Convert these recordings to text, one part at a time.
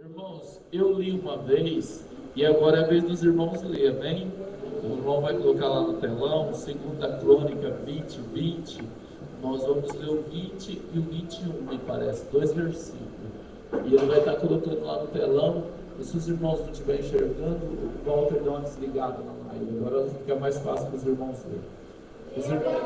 Irmãos, eu li uma vez e agora é a vez dos irmãos ler, amém? O irmão vai colocar lá no telão, 2 Crônica 20:20. Nós vamos ler o 20 e o 21, me parece, 2 versículos. E ele vai estar colocando lá no telão. E se os irmãos não estiverem enxergando, o Walter dá uma desligada na live. Agora fica mais fácil para os irmãos lerem. Os irmãos...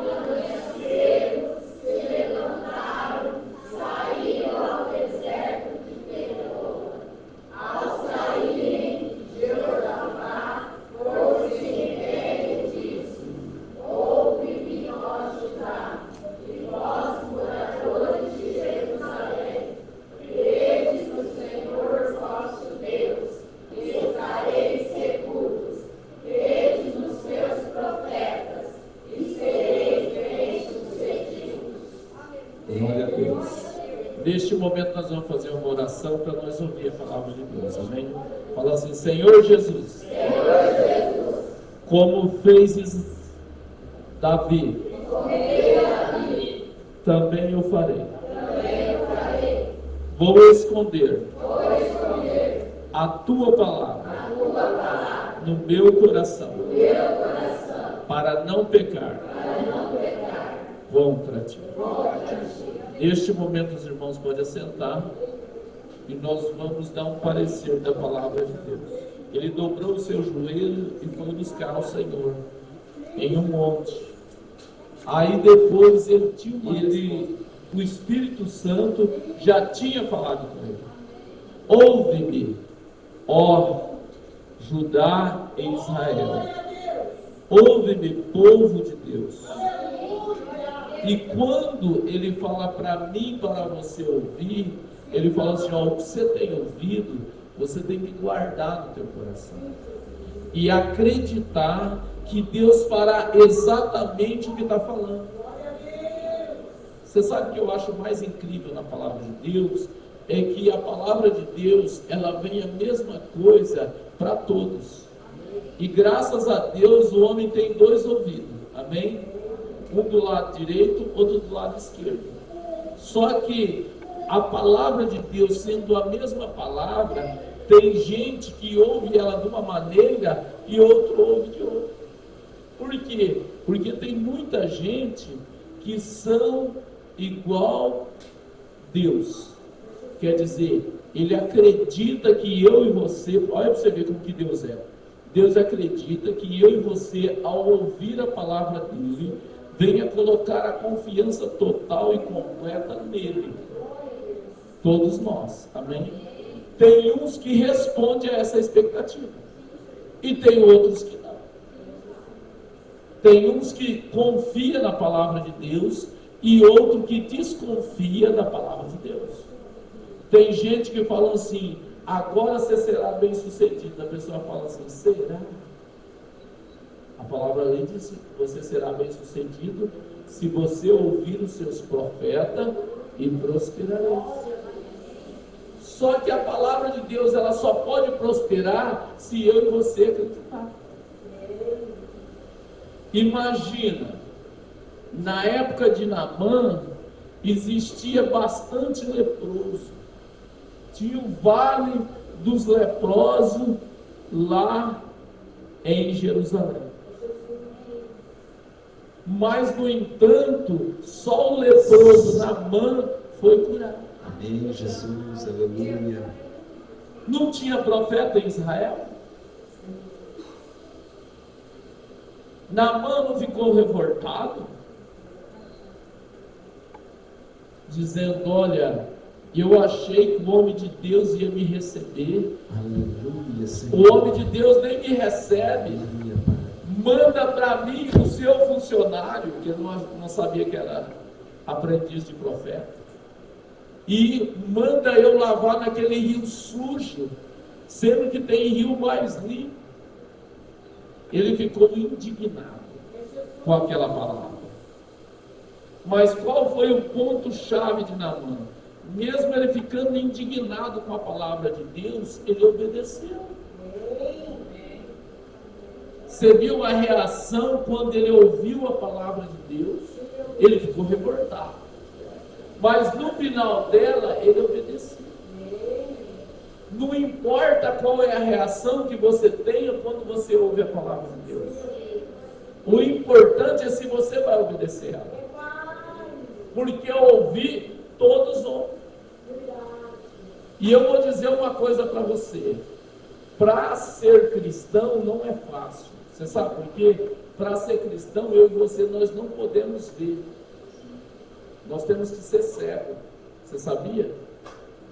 Neste momento nós vamos fazer uma oração para nós ouvir a palavra de Deus, amém? Fala assim: Senhor Jesus, como fez Davi, também eu farei. Vou esconder a tua palavra no meu coração, para não pecar contra ti. Neste momento os irmãos podem assentar e nós vamos dar um parecer da palavra de Deus. Ele dobrou o seu joelho e foi buscar o Senhor em um monte. Aí depois o Espírito Santo já tinha falado com ele: ouve-me, ó Judá e Israel, ouve-me, povo de Deus. E quando ele fala para mim, para você ouvir, ele fala assim: ó, o que você tem ouvido, você tem que guardar no teu coração e acreditar que Deus fará exatamente o que está falando. Você sabe o que eu acho mais incrível na palavra de Deus? É que a palavra de Deus, ela vem a mesma coisa para todos. E graças a Deus o homem tem 2 ouvidos, amém? Um do lado direito, outro do lado esquerdo. Só que a palavra de Deus, sendo a mesma palavra, tem gente que ouve ela de uma maneira e outro ouve de outra. Por quê? Porque tem muita gente que são igual Deus. Quer dizer, ele acredita que eu e você, olha para você ver como que Deus é. Deus acredita que eu e você, ao ouvir a palavra dele, venha colocar a confiança total e completa nele. Todos nós, amém? Tem uns que respondem a essa expectativa e tem outros que não. Tem uns que confiam na palavra de Deus e outro que desconfia da palavra de Deus. Tem gente que fala assim: agora você será bem sucedido. A pessoa fala assim: será? A palavra ali diz que você será bem sucedido se você ouvir os seus profetas e prosperará. Só que a palavra de Deus, ela só pode prosperar se eu e você acreditar. Imagina, na época de Naamã existia bastante leproso. Tinha o vale dos leprosos lá em Jerusalém. Mas, no entanto, só o leproso Naamã foi curado. Amém, Jesus, aleluia. Não tinha profeta em Israel? Naamã não ficou revoltado? Dizendo: olha, eu achei que o homem de Deus ia me receber. Aleluia, Senhor. O homem de Deus nem me recebe. Aleluia, Pai. Manda para mim o seu funcionário, que eu não sabia que era aprendiz de profeta, e manda eu lavar naquele rio sujo, sendo que tem rio mais limpo. Ele ficou indignado com aquela palavra. Mas qual foi o ponto-chave de Naamã? Mesmo ele ficando indignado com a palavra de Deus, ele obedeceu. Você viu a reação quando ele ouviu a palavra de Deus? Ele ficou revoltado. Mas no final dela, ele obedeceu. Não importa qual é a reação que você tenha quando você ouve a palavra de Deus. O importante é se você vai obedecer ela. Porque ouvir, todos ouvem. E eu vou dizer uma coisa para você. Para ser cristão não é fácil. Você sabe por quê? Para ser cristão, eu e você, nós não podemos ver. Nós temos que ser cego. Você sabia?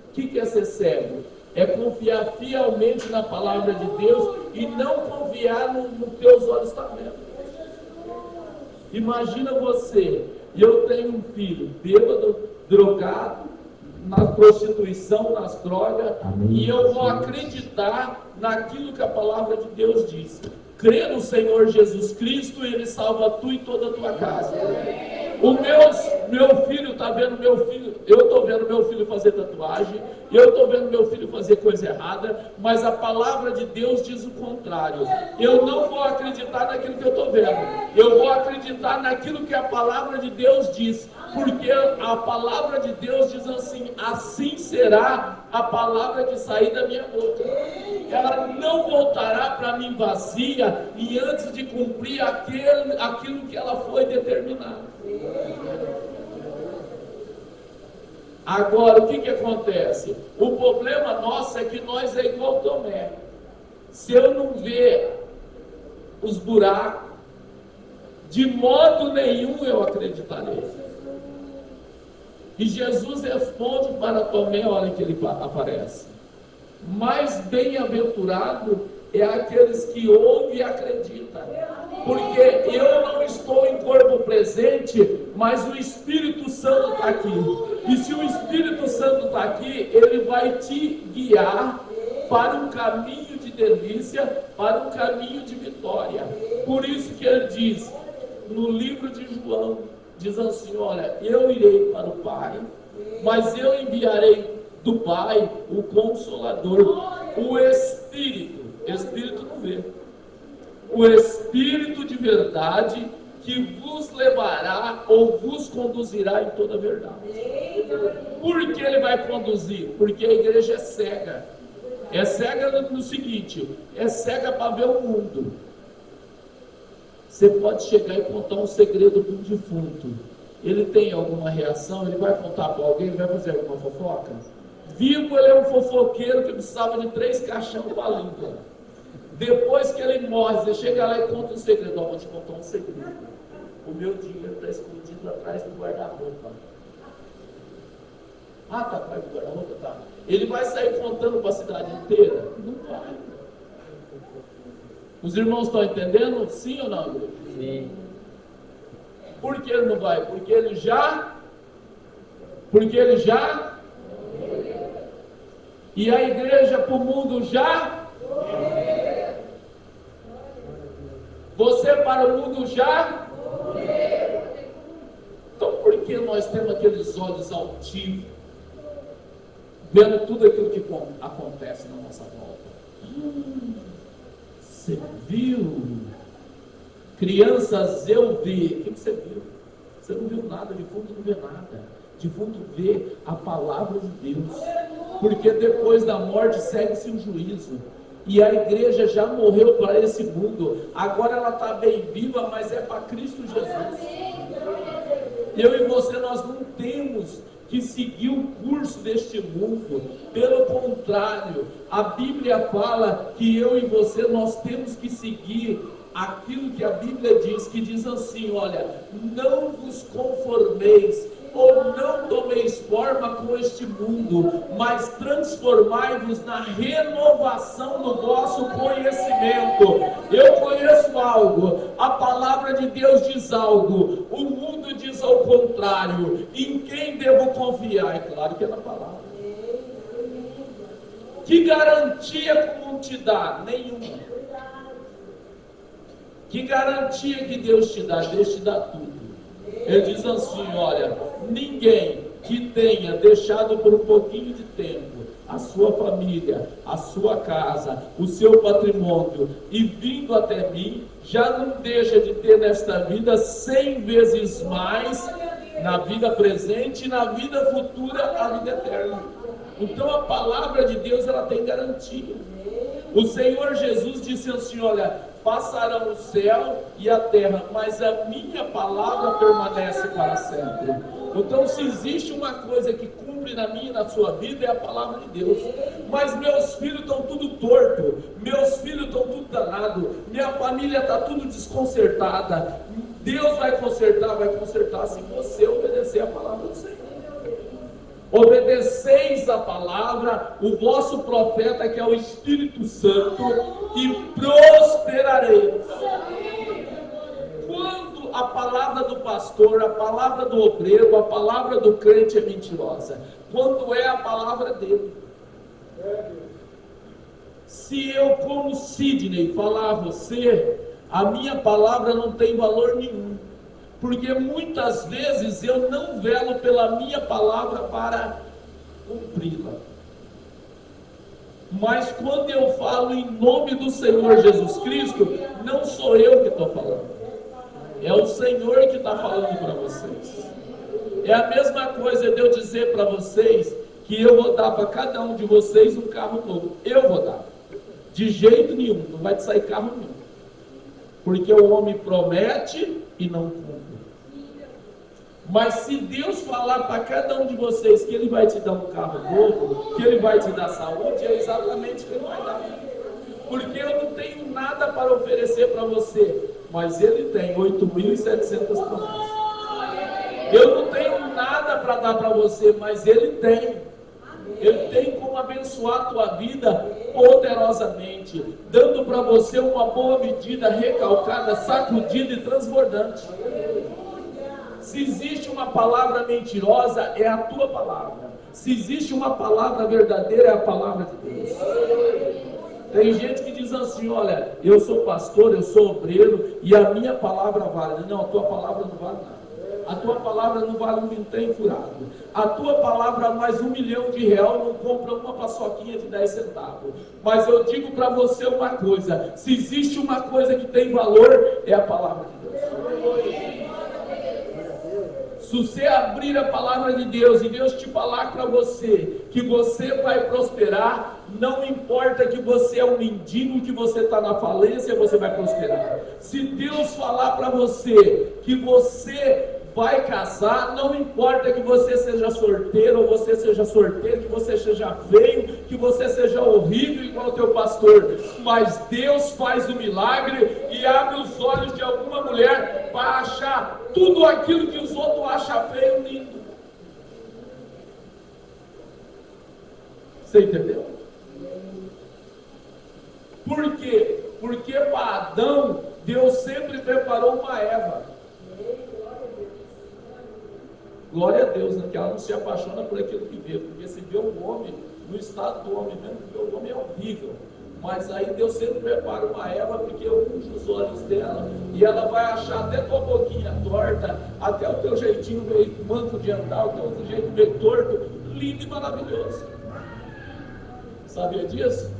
O que é ser cego? É confiar fielmente na palavra de Deus e não confiar no que teus olhos estão vendo. Imagina você, eu tenho um filho bêbado, drogado, na prostituição, nas drogas, e eu vou acreditar naquilo que a palavra de Deus diz. Crê no Senhor Jesus Cristo e Ele salva tu e toda a tua casa. O meu filho está vendo meu filho, eu estou vendo meu filho fazer tatuagem, eu estou vendo meu filho fazer coisa errada, mas a palavra de Deus diz o contrário. Eu não vou acreditar naquilo que eu estou vendo, eu vou acreditar naquilo que a palavra de Deus diz, porque a palavra de Deus diz assim: assim será a palavra que sair da minha boca. Ela não voltará para mim vazia e antes de cumprir aquilo que ela foi determinada. Agora, o que acontece? O problema nosso é que nós é igual Tomé. Se eu não ver os buracos, de modo nenhum eu acreditarei. E Jesus responde para Tomé, olha que ele aparece: mais bem-aventurado é aqueles que ouvem e acreditam, porque eu não estou em corpo presente, mas o Espírito Santo está aqui, e se o Espírito Santo está aqui, ele vai te guiar para um caminho de delícia, para um caminho de vitória. Por isso que ele diz, no livro de João, diz assim: olha, eu irei para o Pai, mas eu enviarei do Pai o Consolador, o Espírito não vê, o Espírito de verdade, que vos levará ou vos conduzirá em toda a verdade. Por que ele vai conduzir? Porque a igreja é cega. É cega no seguinte, é cega para ver o mundo. Você pode chegar e contar um segredo para um defunto, ele tem alguma reação, ele vai contar para alguém, vai fazer alguma fofoca? Vivo, ele é um fofoqueiro que precisava de 3 caixões para a língua. Depois que ele morre, você chega lá e conta um segredo. Vou te contar um segredo. O meu dinheiro está escondido atrás do guarda-roupa. Ah, está atrás do guarda-roupa? Tá. Ele vai sair contando para a cidade inteira? Não vai. Os irmãos estão entendendo? Sim ou não? Sim. Por que ele não vai? Porque ele já... E a igreja para o mundo já... Você para o mundo já... Então por que nós temos aqueles olhos altivos, vendo tudo aquilo que acontece na nossa volta? Você viu? Crianças, eu vi. O que você viu? Você não viu nada, defunto não vê nada. Defunto vê a palavra de Deus. Porque depois da morte segue-se o juízo. E a igreja já morreu para esse mundo. Agora ela está bem viva, mas é para Cristo Jesus. Eu e você, nós não temos que seguir o curso deste mundo. Pelo contrário, a Bíblia fala que eu e você, nós temos que seguir aquilo que a Bíblia diz, que diz assim: olha, não vos conformeis ou não tomeis forma com este mundo, mas transformai-vos na renovação do vosso conhecimento. Eu conheço algo, a palavra de Deus diz algo, o mundo diz ao contrário. Em quem devo confiar? É claro que é na palavra. Que garantia que não te dá? Nenhuma. Que garantia que Deus te dá? Deus te dá tudo. Ele diz assim: olha, ninguém que tenha deixado por um pouquinho de tempo a sua família, a sua casa, o seu patrimônio e vindo até mim, já não deixa de ter nesta vida 100 vezes mais, na vida presente e na vida futura, a vida eterna. Então a palavra de Deus, ela tem garantia. O Senhor Jesus disse assim, olha, passarão o céu e a terra, mas a minha palavra permanece para sempre. Então, se existe uma coisa que cumpre na minha e na sua vida, é a palavra de Deus. Mas meus filhos estão tudo torto, meus filhos estão tudo danado, minha família está tudo desconcertada. Deus vai consertar se você obedecer a palavra do Senhor. Obedeceis a palavra, o vosso profeta, que é o Espírito Santo, e prosperareis. Quando a palavra do pastor, a palavra do obreiro, a palavra do crente é mentirosa? Quando é a palavra dele. Se eu, como Sidney, falar a você, a minha palavra não tem valor nenhum. Porque muitas vezes eu não velo pela minha palavra para cumpri-la. Mas quando eu falo em nome do Senhor Jesus Cristo, não sou eu que estou falando. É o Senhor que está falando para vocês. É a mesma coisa de eu dizer para vocês que eu vou dar para cada um de vocês um carro novo. Eu vou dar. De jeito nenhum, não vai te sair carro nenhum. Porque o homem promete e não cumpre. Mas se Deus falar para cada um de vocês que Ele vai te dar um carro novo, que Ele vai te dar saúde, é exatamente o que Ele vai dar. Porque eu não tenho nada para oferecer para você, mas Ele tem 8.700 promessas. Eu não tenho nada para dar para você, mas Ele tem. Ele tem como abençoar a tua vida poderosamente, dando para você uma boa medida, recalcada, sacudida e transbordante. Se existe uma palavra mentirosa, é a tua palavra. Se existe uma palavra verdadeira, é a palavra de Deus. Tem gente que diz assim, olha, eu sou pastor, eu sou obreiro, e a minha palavra vale. Não, a tua palavra não vale nada. A tua palavra não vale um vintém furado. A tua palavra mais R$1 milhão não compra uma paçoquinha de 10 centavos. Mas eu digo para você uma coisa, se existe uma coisa que tem valor, é a palavra de Deus. Se você abrir a palavra de Deus e Deus te falar para você que você vai prosperar, não importa que você é um mendigo, que você está na falência, você vai prosperar. Se Deus falar para você que você vai casar, não importa que você seja solteiro ou você seja sorteiro, que você seja feio, que você seja horrível igual o teu pastor, mas Deus faz o milagre e abre os olhos de alguma mulher para achar tudo aquilo que os outros acham feio lindo. Você entendeu? Por quê? Porque para Adão, Deus sempre preparou uma Eva. Glória a Deus, né? Que ela não se apaixona por aquilo que vê, porque se vê o homem, no estado do homem mesmo, porque o homem é horrível. Mas aí Deus sempre prepara uma Eva, porque unge os olhos dela, e ela vai achar até tua boquinha torta, até o teu jeitinho meio manco de andar, o teu jeito meio torto, lindo e maravilhoso. Sabia disso?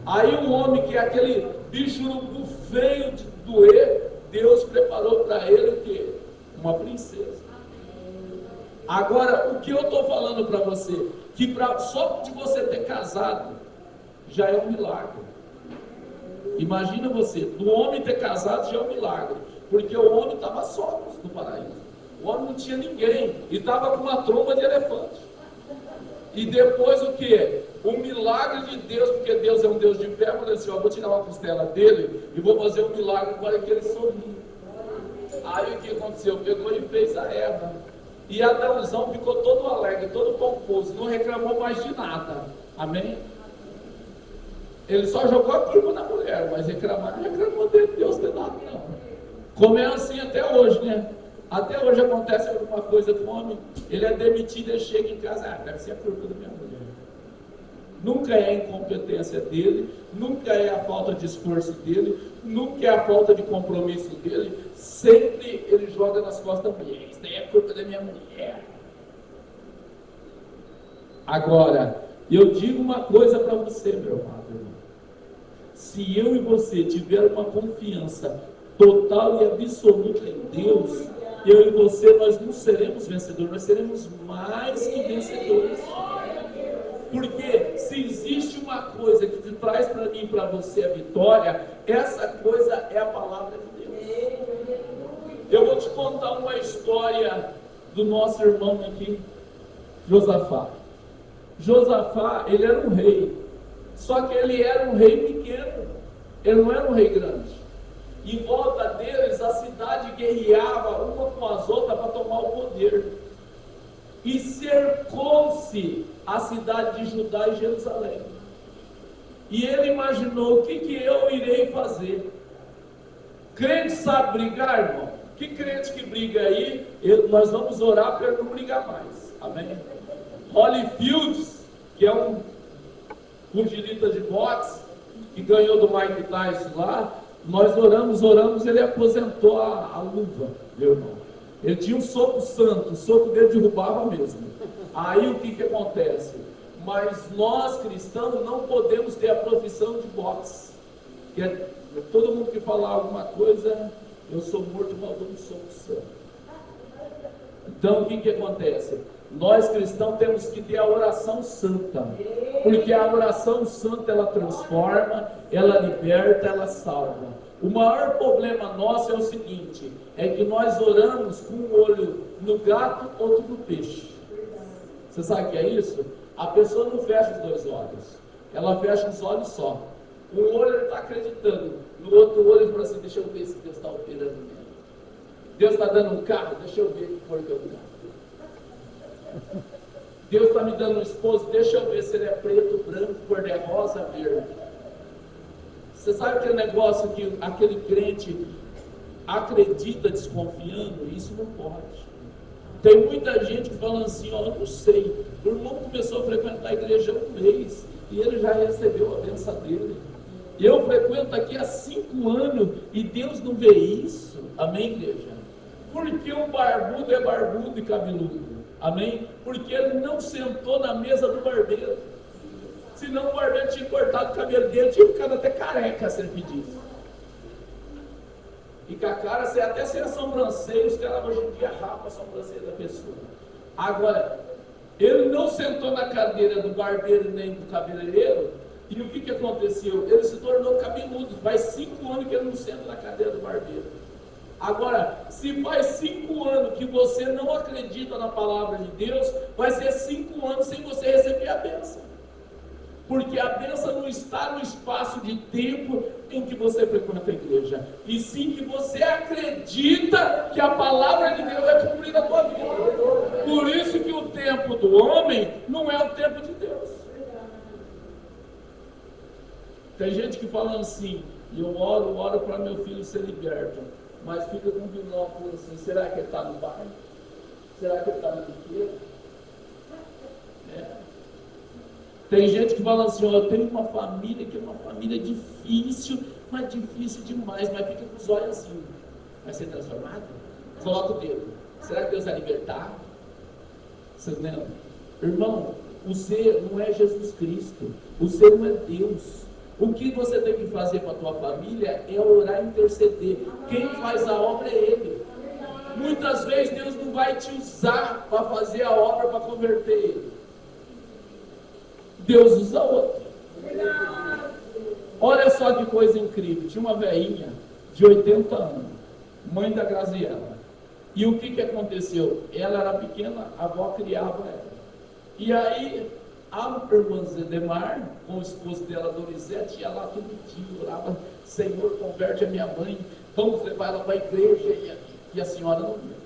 Aí um homem que é aquele bicho urubu feio de doer, Deus preparou para ele o quê? Uma princesa. Agora, o que eu estou falando para você? Que só de você ter casado, já é um milagre. Imagina você, do homem ter casado já é um milagre. Porque o homem estava só no paraíso. O homem não tinha ninguém. E estava com uma tromba de elefante. E depois o que? O milagre de Deus, porque Deus é um Deus de fé, falou assim, vou tirar uma costela dele e vou fazer um milagre para que ele sorria. Aí o que aconteceu? Pegou e fez a Eva. E Adãozão ficou todo alegre, todo pomposo, não reclamou mais de nada. Amém? Ele só jogou a culpa na mulher, mas reclamar não reclamou de Deus ter dado, não. Como é assim até hoje, né? Até hoje acontece alguma coisa com o homem, ele é demitido, ele chega em casa, deve ser a culpa da minha mulher. Nunca é a incompetência dele, nunca é a falta de esforço dele, nunca é a falta de compromisso dele, sempre ele joga nas costas da mulher, isso daí é culpa da minha mulher. Agora, eu digo uma coisa para você, meu amado irmão. Se eu e você tiver uma confiança total e absoluta em Deus, eu e você, nós não seremos vencedores, nós seremos mais que vencedores. traz para mim e para você a vitória, essa coisa é a palavra de Deus. Eu vou te contar uma história do nosso irmão aqui, Josafá. Josafá, ele era um rei, só que ele era um rei pequeno, ele não era um rei grande. Em volta deles, a cidade guerreava uma com as outras para tomar o poder. E cercou-se a cidade de Judá e Jerusalém. E ele imaginou: o que eu irei fazer? Crente sabe brigar, irmão? Que crente que briga aí? Nós vamos orar para ele não brigar mais. Amém? Holyfield, que é um pugilista de boxe, que ganhou do Mike Tyson lá, nós oramos, ele aposentou a luva, meu irmão. Ele tinha um soco santo, o soco dele derrubava mesmo. Aí o que acontece? Mas nós cristãos não podemos ter a profissão de boxe. Todo mundo que falar alguma coisa, eu sou morto, mas eu dou um soco santo. Então o que acontece? Nós cristãos temos que ter a oração santa, porque a oração santa ela transforma, ela liberta, ela salva. O maior problema nosso é o seguinte, é que nós oramos com um olho no gato, outro no peixe. Você sabe o que é isso? A pessoa não fecha os dois olhos, ela fecha os olhos só. Um olho ele está acreditando, no outro olho ele fala assim: deixa eu ver se Deus está operando nele. Deus está dando um carro, deixa eu ver que cor que é o carro. Deus está me dando um esposo, deixa eu ver se ele é preto, branco, cor-de-rosa, verde. Você sabe aquele negócio que aquele crente acredita desconfiando? Isso não pode. Tem muita gente que fala assim: ó, eu não sei, o irmão começou a frequentar a igreja há um mês e ele já recebeu a bênção dele. Eu frequento aqui há 5 anos e Deus não vê isso. Amém, igreja? Porque o barbudo é barbudo e cabeludo. Amém? Porque ele não sentou na mesa do barbeiro. Senão o barbeiro tinha cortado o cabelo dele, tinha ficado até careca se ele pedisse. E com a cara, até sem a sobrancelha, os caras hoje em dia rapam a sobrancelha da pessoa. Agora, ele não sentou na cadeira do barbeiro nem do cabeleireiro, e o que aconteceu? Ele se tornou cabeludo. Faz 5 anos que ele não senta na cadeira do barbeiro. Agora, se faz 5 anos que você não acredita na palavra de Deus, vai ser 5 anos sem você receber a bênção. Porque a bênção não está no espaço de tempo em que você frequenta a igreja, e sim que você acredita que a palavra de Deus é cumprida na tua vida. Por isso que o tempo do homem não é o tempo de Deus. Tem gente que fala assim: eu oro para meu filho ser liberto, mas fica com o vilão falando assim: será que ele está no bairro? Será que ele está no pequeno? Tem gente que fala assim: ó, eu tenho uma família que é uma família difícil, mas difícil demais, mas fica com os olhos assim. Vai ser transformado? Coloca o dedo. Será que Deus vai libertar? Você lembra? Irmão, o ser não é Jesus Cristo, o ser não é Deus. O que você tem que fazer para a tua família é orar e interceder. Quem faz a obra é Ele. Muitas vezes Deus não vai te usar para fazer a obra, para converter ele. Deus usa outro. Olha só que coisa incrível. Tinha uma velhinha de 80 anos, mãe da Graziela. E o que aconteceu? Ela era pequena, a avó criava ela. E aí, a irmã Zedemar, com o esposo dela, Donizete, ia lá todo dia, orava: Senhor, converte a minha mãe, vamos levar ela para a igreja. E a senhora não ia.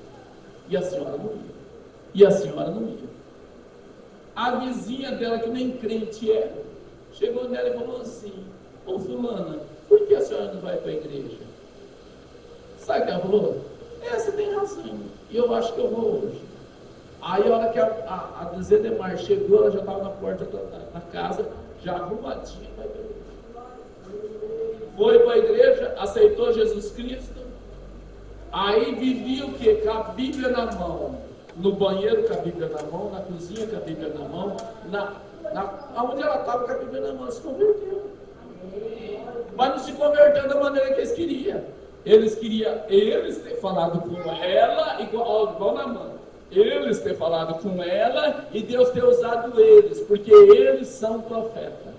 E a senhora não ia. E a senhora não ia. A vizinha dela, que nem crente era, chegou nela e falou assim: ô fulana, por que a senhora não vai para a igreja? Sabe o que ela falou? Você tem razão, eu acho que eu vou hoje. Aí a hora que a Zedemar chegou, ela já estava na porta da casa, já arrumadinha para a igreja. Foi para a igreja, aceitou Jesus Cristo. Aí vivia o quê? Com a Bíblia na mão. No banheiro com a Bíblia na mão, na cozinha com a Bíblia na mão, onde ela estava com a Bíblia na mão, se converteu. Mas não se converteu da maneira que eles queriam. Eles queriam ter falado com ela, igual na mão. Eles ter falado com ela e Deus ter usado eles, porque eles são profetas.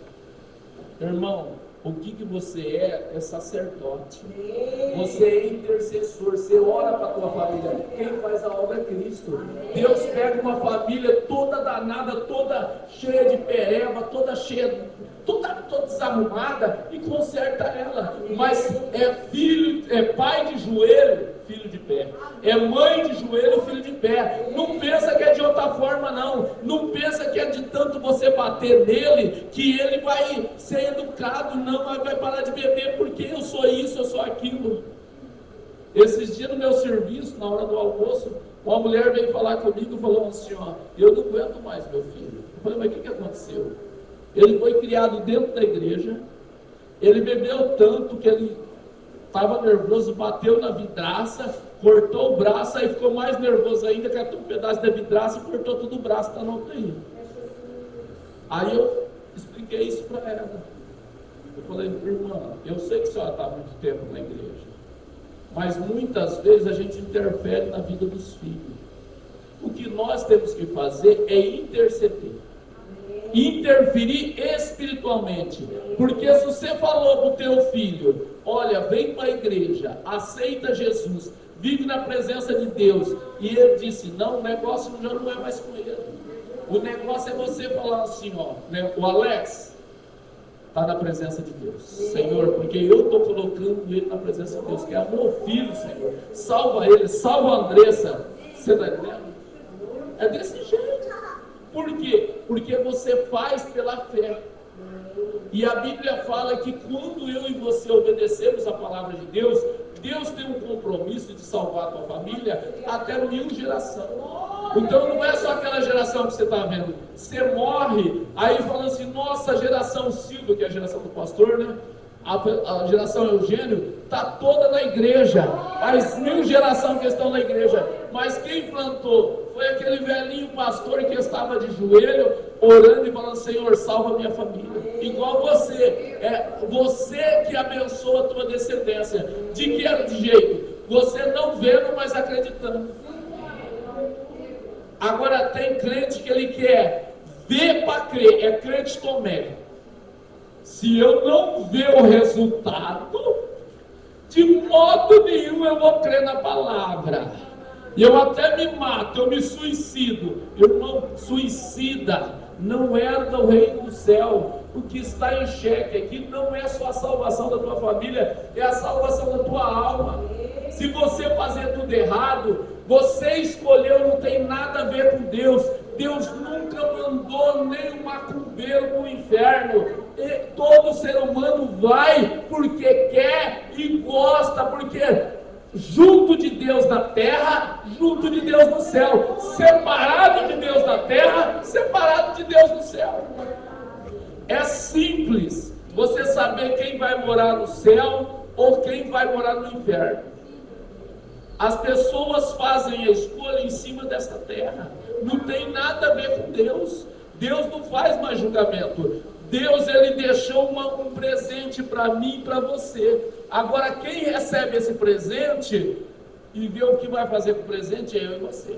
Irmão, o que você é sacerdote. Você é intercessor, você ora para a tua família. Quem faz a obra é Cristo. Deus pega uma família toda danada, toda cheia de pereba, toda cheia, toda desarrumada e conserta ela. Mas é filho, é pai de joelho, filho de pé. É mãe de joelho, filho de pé. Não pensa que é de outra forma, não. Não pensa que é de tanto você bater nele que ele vai ser educado, não, mas vai parar de beber porque eu sou isso, eu sou aquilo. Esses dias no meu serviço, na hora do almoço, uma mulher veio falar comigo e falou assim, ó, eu não aguento mais meu filho. Eu falei, mas o que aconteceu? Ele foi criado dentro da igreja, ele bebeu tanto que ele estava nervoso, bateu na vidraça, cortou o braço, aí ficou mais nervoso ainda, catou um pedaço da vidraça e cortou todo o braço, está na UTI. Aí eu expliquei isso para ela. Eu falei, irmã, eu sei que a senhora está há muito tempo na igreja, mas muitas vezes a gente interfere na vida dos filhos. O que nós temos que fazer é interceder. Interferir espiritualmente, porque se você falou para o teu filho, olha, vem para a igreja, aceita Jesus, vive na presença de Deus, e ele disse, não, o negócio já não é mais com ele, o negócio é você falar assim, ó, né, o Alex está na presença de Deus, Senhor, porque eu estou colocando ele na presença de Deus, que é meu filho, Senhor, salva ele, salva a Andressa, você está entendendo? É desse jeito. Por quê? Porque você faz pela fé. E a Bíblia fala que quando eu e você obedecemos a palavra de Deus, Deus tem um compromisso de salvar a tua família até 1000 gerações. Então não é só aquela geração que você está vendo. Você morre, aí falando assim, nossa, a geração Silva, que é a geração do pastor, né? A geração Eugênio está toda na igreja, as 1000 gerações que estão na igreja, mas quem plantou foi aquele velhinho pastor que estava de joelho, orando e falando, Senhor, salva minha família, igual você, é você que abençoa a tua descendência. De que jeito? Você não vendo, mas acreditando. Agora tem crente que ele quer ver para crer, é crente Tomé. Se eu não ver o resultado, de modo nenhum eu vou crer na palavra. E eu até me mato, eu me suicido. Irmão, suicida não herda o reino do céu. O que está em xeque aqui não é só a salvação da tua família, é a salvação da tua alma. Se você fazer tudo errado, você escolheu, não tem nada a ver com Deus. Deus nunca mandou nem um macumbeiro para o inferno. E todo ser humano vai porque quer e gosta, porque junto de Deus na terra, junto de Deus no céu, separado de Deus na terra, separado de Deus no céu. É simples você saber quem vai morar no céu ou quem vai morar no inferno. As pessoas fazem a escolha em cima desta terra, não tem nada a ver com Deus. Deus não faz mais julgamento. Deus, ele deixou um presente para mim e para você. Agora quem recebe esse presente e vê o que vai fazer com o presente é eu e você.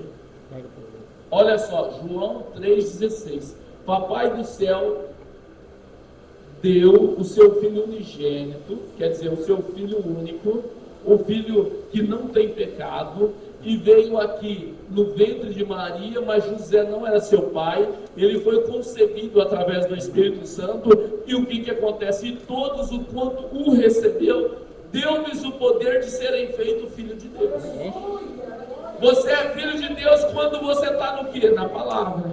Olha só, João 3,16. Papai do céu deu o seu filho unigênito, quer dizer, o seu filho único, o filho que não tem pecado, e veio aqui no ventre de Maria, mas José não era seu pai, ele foi concebido através do Espírito Santo, e o que acontece? E todos o quanto o recebeu, deu-lhes o poder de serem feitos filho de Deus. Você é filho de Deus quando você está no quê? Na palavra.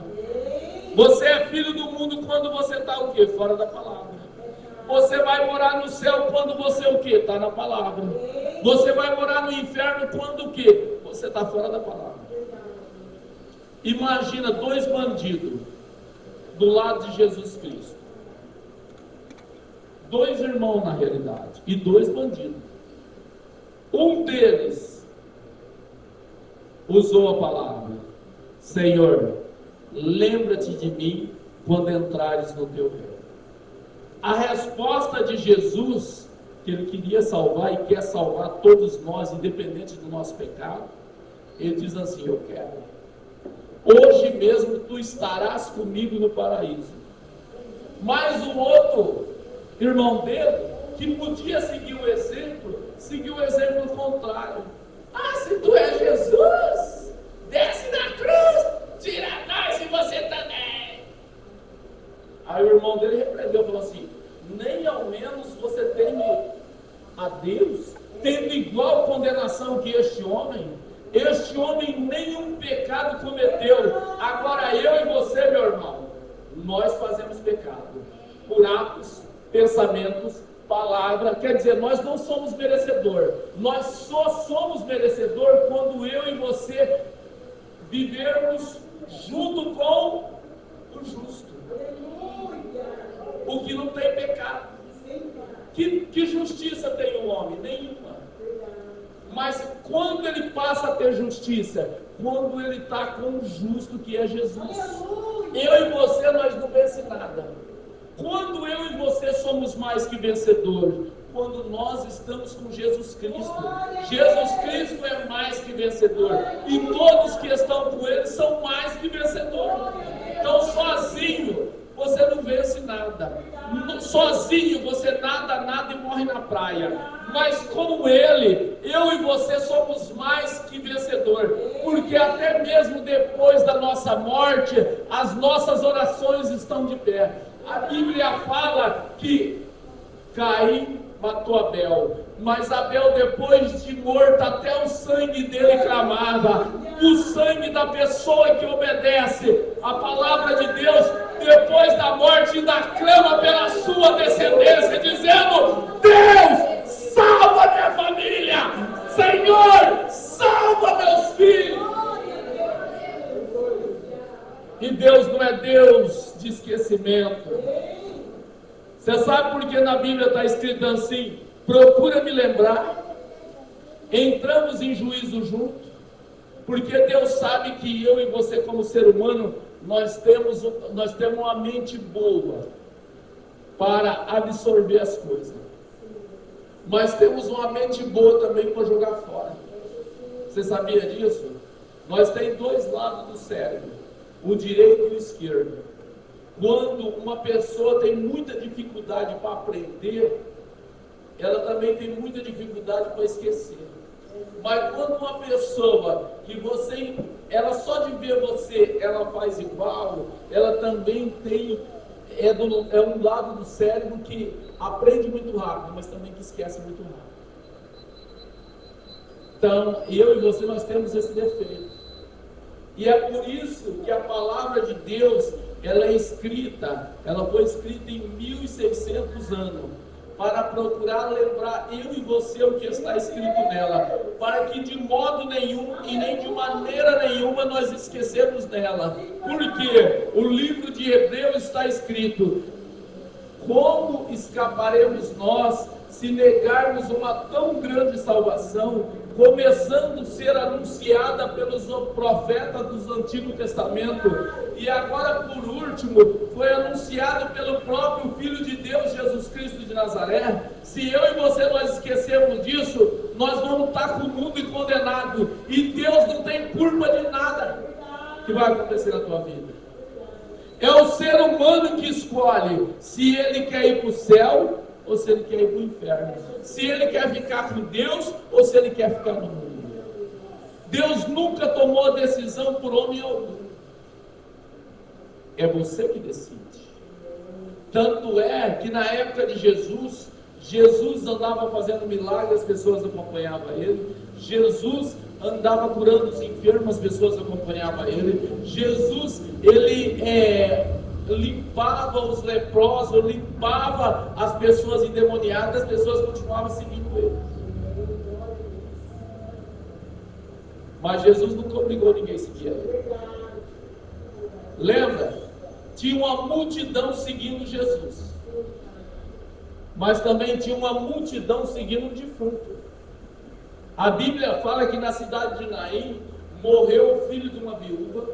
Você é filho do mundo quando você está o quê? Fora da palavra. Você vai morar no céu quando você o quê? Está na palavra. Você vai morar no inferno quando o quê? Você está fora da palavra. Imagina 2 bandidos do lado de Jesus Cristo. 2 irmãos na realidade. E 2 bandidos. Um deles usou a palavra: Senhor, lembra-te de mim quando entrares no teu reino. A resposta de Jesus, que ele queria salvar e quer salvar todos nós, independente do nosso pecado, ele diz assim: eu quero. Hoje mesmo tu estarás comigo no paraíso. Mas o outro irmão dele, que podia seguir o exemplo, seguiu o exemplo contrário. Ah, se tu é Jesus, desce da cruz, tira nós e você também. Aí o irmão dele repreendeu e falou assim: nem ao menos você teme a Deus, tendo igual condenação que este homem? Este homem nenhum pecado cometeu. Agora eu e você, meu irmão, nós fazemos pecado por atos, pensamentos, palavra. Quer dizer, nós não somos merecedor. Nós só somos merecedor quando eu e você vivermos junto com o justo, o que não tem pecado. Que justiça tem o homem? Nenhuma. Mas quando ele passa a ter justiça? Quando ele está com o justo, que é Jesus. Eu e você, nós não vencemos nada. Quando eu e você somos mais que vencedores? Quando nós estamos com Jesus Cristo. Jesus Cristo é mais que vencedor. E todos que estão com Ele são mais que vencedores. Então, sozinho, você não vence nada. Sozinho, você nada e morre na praia. Mas com Ele, eu e você somos mais que vencedor. Porque até mesmo depois da nossa morte, as nossas orações estão de pé. A Bíblia fala que Caim matou Abel, mas Abel, depois de morto, até o sangue dele clamava. O sangue da pessoa que obedece a palavra de Deus, depois da morte, ainda clama pela sua descendência, dizendo: Deus, salva minha família! Senhor, salva meus filhos! E Deus não é Deus de esquecimento. Você sabe por que na Bíblia está escrito assim? Procura me lembrar. Entramos em juízo junto. Porque Deus sabe que eu e você, como ser humano, nós temos uma mente boa para absorver as coisas. Mas temos uma mente boa também para jogar fora. Você sabia disso? Nós temos dois lados do cérebro, o direito e o esquerdo. Quando uma pessoa tem muita dificuldade para aprender, ela também tem muita dificuldade para esquecer. Mas quando uma pessoa que ela só de ver você, ela faz igual, ela também tem, é um lado do cérebro que aprende muito rápido, mas também que esquece muito rápido. Então, eu e você, nós temos esse defeito. E é por isso que a palavra de Deus, ela foi escrita em 1600 anos, para procurar lembrar eu e você o que está escrito nela, para que de modo nenhum e nem de maneira nenhuma nós esquecemos dela. Porque o livro de Hebreus está escrito: como escaparemos nós se negarmos uma tão grande salvação, começando a ser anunciada pelos profetas do Antigo Testamento, e agora por último foi anunciado pelo próprio Filho de Deus, Jesus Cristo de Nazaré? Se eu e você nós esquecermos disso, nós vamos estar com o mundo condenado, e Deus não tem culpa de nada que vai acontecer na tua vida. É o ser humano que escolhe se ele quer ir para o céu ou se ele quer ir para o inferno, se ele quer ficar com Deus ou se ele quer ficar no mundo. Deus nunca tomou decisão por homem algum. É você que decide. Tanto é que na época de Jesus andava fazendo milagres, as pessoas acompanhavam ele. Jesus andava curando os enfermos, as pessoas acompanhavam ele. Jesus, ele limpava os leprosos, limpava as pessoas endemoniadas, as pessoas continuavam seguindo ele. Mas Jesus nunca obrigou ninguém a seguir ele. Lembra? Tinha uma multidão seguindo Jesus, mas também tinha uma multidão seguindo o defunto. A Bíblia fala que na cidade de Naim morreu o filho de uma viúva,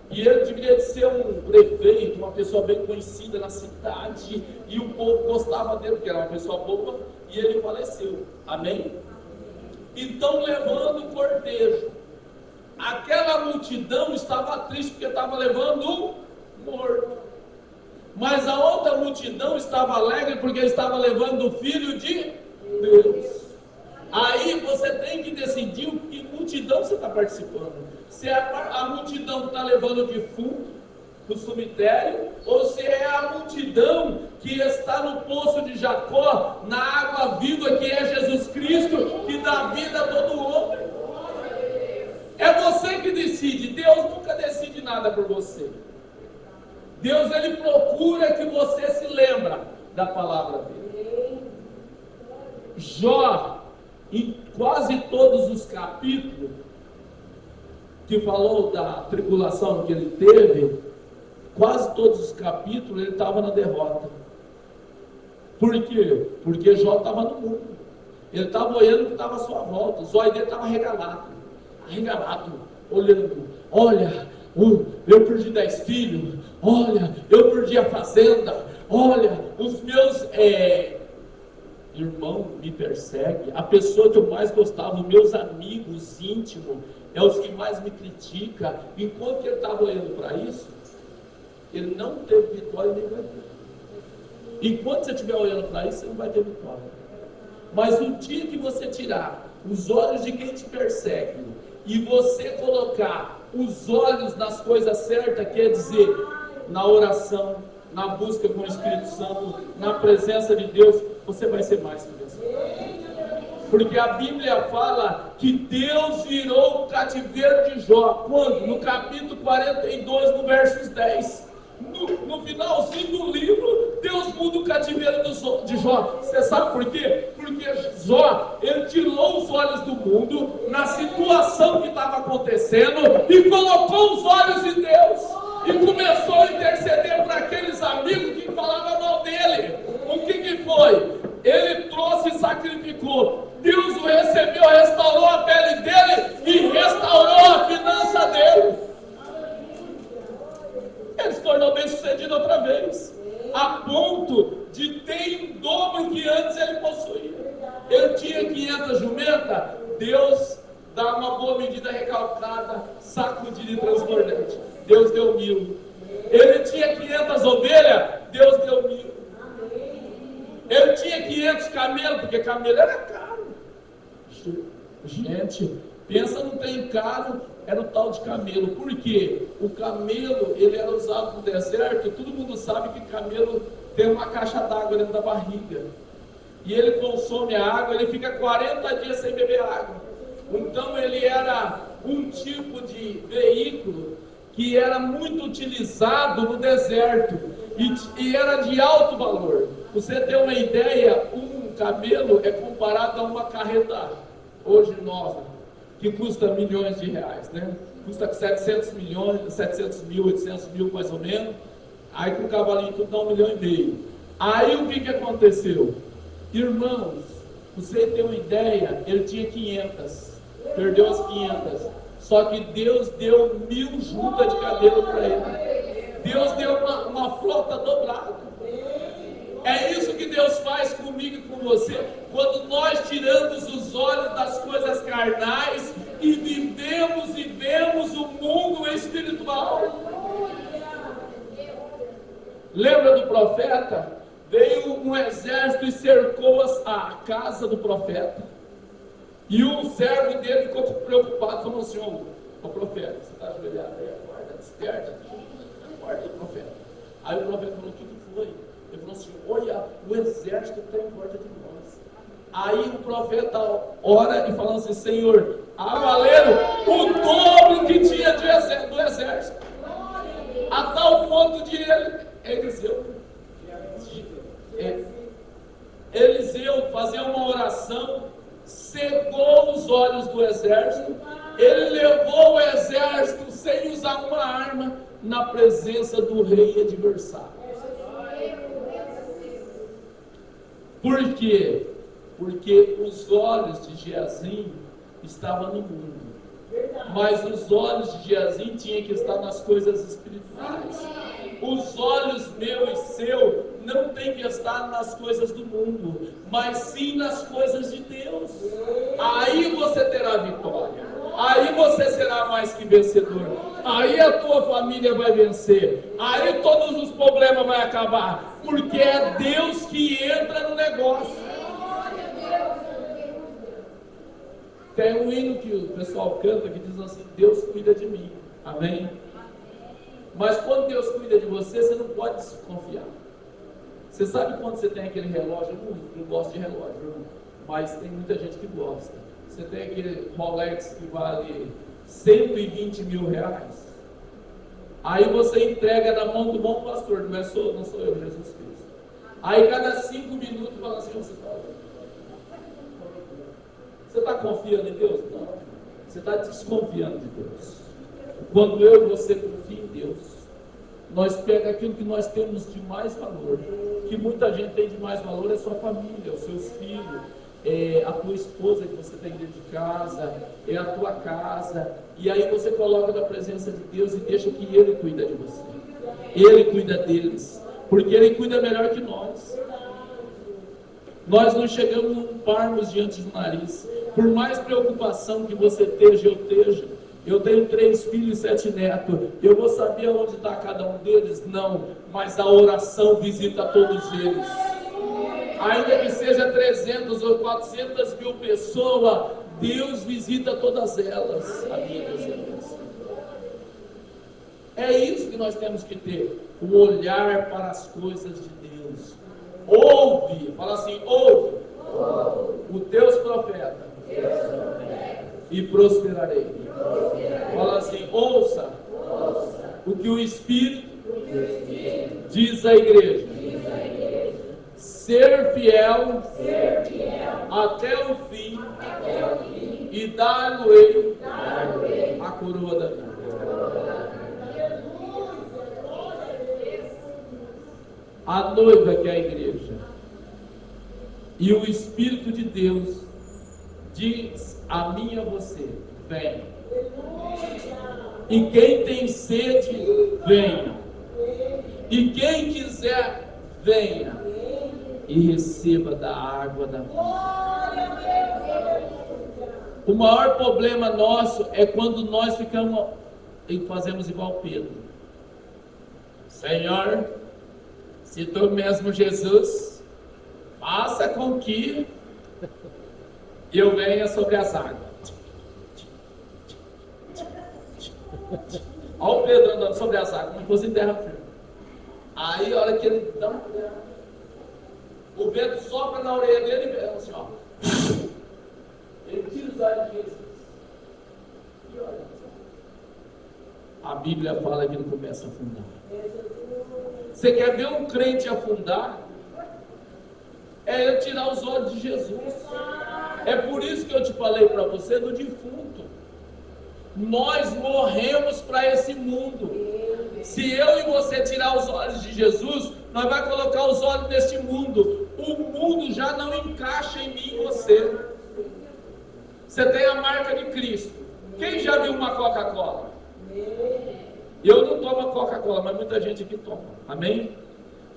e ele deveria de ser um prefeito, uma pessoa bem conhecida na cidade, e o povo gostava dele, porque era uma pessoa boa, e ele faleceu. Amém? Então, levando o cortejo, aquela multidão estava triste porque estava levando um morto, mas a outra multidão estava alegre porque estava levando o Filho de Deus. Aí você tem que decidir o que multidão você está participando. Se a multidão está levando o defunto do cemitério, ou se é a multidão que está no poço de Jacó, na água viva que é Jesus Cristo, que dá vida a todo homem. É você que decide. Deus nunca decide nada por você. Deus, ele procura que você se lembra da palavra dele. Jó, em quase todos os capítulos que falou da tribulação que ele teve, quase todos os capítulos ele estava na derrota. Por quê? Porque Jó estava no mundo. Ele estava olhando o que estava à sua volta. Os olhos dele estavam arregalados, olhando. Olha, eu perdi 10 filhos. Olha, eu perdi a fazenda. Olha, os meus irmãos me perseguem. A pessoa que eu mais gostava, os meus amigos íntimos, é os que mais me criticam. Enquanto ele estava olhando para isso, ele não teve vitória nem vai ter. Enquanto você estiver olhando para isso, você não vai ter vitória. Mas no dia que você tirar os olhos de quem te persegue e você colocar os olhos nas coisas certas, quer dizer, na oração, na busca com o Espírito Santo, na presença de Deus, você vai ser mais que vencedor. Porque a Bíblia fala que Deus virou o cativeiro de Jó. Quando? No capítulo 42, no versos 10. No finalzinho do livro, Deus muda o cativeiro de Jó. Você sabe por quê? Porque Jó, ele tirou os olhos do mundo, na situação que estava acontecendo, e colocou os olhos em Deus. E começou a interceder para aqueles amigos que falavam mal dele. O que foi? Ele trouxe e sacrificou. Deus o recebeu, restaurou a pele dele e restaurou a finança dele. Ele se tornou bem sucedido outra vez, a ponto de ter o dobro que antes ele possuía. Ele tinha 500 jumentas, Deus dá uma boa medida recalcada, sacudida e transbordante. Deus deu 1000. Ele tinha 500 ovelhas, Deus deu 1000. Ele tinha 500 camelos, porque camelo era caro. Gente, pensa num trem caro, era o tal de camelo. Por quê? O camelo, ele era usado no deserto. Todo mundo sabe que camelo tem uma caixa d'água dentro da barriga. E ele consome a água, ele fica 40 dias sem beber água. Então ele era um tipo de veículo que era muito utilizado no deserto. E era de alto valor. Você ter uma ideia, um camelo é comparado a uma carreta hoje nova, que custa milhões de reais, né? Custa 700 milhões, 700 mil, 800 mil mais ou menos. Aí com o cavalinho tudo dá 1,5 milhão. Aí o que aconteceu? Irmãos, você tem uma ideia, ele tinha 500, perdeu as 500. Só que Deus deu 1000 juntas de camelo para ele. Deus deu uma frota dobrada. É isso que Deus faz comigo e com você, quando nós tiramos os olhos das coisas carnais e vivemos e vemos o mundo espiritual. Lembra do profeta? Veio um exército e cercou a casa do profeta. E um servo dele ficou preocupado, falou assim: ô profeta, você está ajoelhado aí? Acorda, desperta, acorda, profeta. Aí o profeta falou: o que foi? Ele falou assim: olha, o exército está em volta de nós. Aí o profeta ora e fala assim: Senhor, avaleram o dobro que tinha do exército. A tal ponto de Eliseu fazer uma oração, cegou os olhos do exército. Ele levou o exército sem usar uma arma na presença do rei adversário. Por quê? Porque os olhos de Geazim estavam no mundo, mas os olhos de Geazim tinham que estar nas coisas espirituais. Os olhos meu e seu não tem que estar nas coisas do mundo, mas sim nas coisas de Deus. Aí você terá vitória, aí você será mais que vencedor. Aí a tua família vai vencer. Aí todos os problemas vão acabar. Porque é Deus que entra no negócio. Tem um hino que o pessoal canta que diz assim: Deus cuida de mim. Amém? Mas quando Deus cuida de você, você não pode desconfiar. Você sabe quando você tem aquele relógio? Eu não gosto de relógio, mas tem muita gente que gosta. Você tem aquele Rolex que vale 120 mil reais. Aí você entrega na mão do bom pastor, não sou eu, Jesus Cristo. Aí cada 5 minutos fala assim: você está confiando em Deus? Não, você está desconfiando de Deus. Quando eu e você confia em Deus, nós pegamos aquilo que nós temos de mais valor, que muita gente tem de mais valor, é a sua família, os seus filhos, é a tua esposa que você tem dentro de casa, é a tua casa, e aí você coloca na presença de Deus e deixa que Ele cuida de você, Ele cuida deles, porque Ele cuida melhor que nós. Nós não chegamos num parmos diante do nariz. Por mais preocupação que você esteja, eu tenho 3 filhos e 7 netos, eu vou saber onde está cada um deles? Não, mas a oração visita todos eles. Ainda que seja 300 ou 400 mil pessoas, Deus visita todas elas. A minha descendência. É isso que nós temos que ter, um olhar para as coisas de Deus. Ouve, fala assim: ouve os teus profetas e prosperarei. Fala assim: ouça o que o Espírito diz à igreja. Ser fiel até o fim e dar-lhe a coroa da vida. A noiva que é a igreja. E o Espírito de Deus diz a mim e a você: vem. E quem tem sede, venha. E quem quiser, venha. E receba da água da vida. O maior problema nosso é quando nós ficamos e fazemos igual Pedro. Senhor, se tu mesmo, Jesus, faça com que eu venha sobre as águas. Olha o Pedro andando sobre as águas, como se fosse em terra firme. Aí, a hora que ele dá uma colher, o vento sopra na orelha dele e assim, ó. Ele tira os olhos de Jesus. E olha. A Bíblia fala que ele começa a afundar. Você quer ver um crente afundar? É ele tirar os olhos de Jesus. É por isso que eu te falei para você do defunto. Nós morremos para esse mundo. Se eu e você tirar os olhos de Jesus, nós vamos colocar os olhos neste mundo. O mundo já não encaixa em mim e você. Você tem a marca de Cristo. Quem já viu uma Coca-Cola? Eu não tomo Coca-Cola, mas muita gente aqui toma. Amém?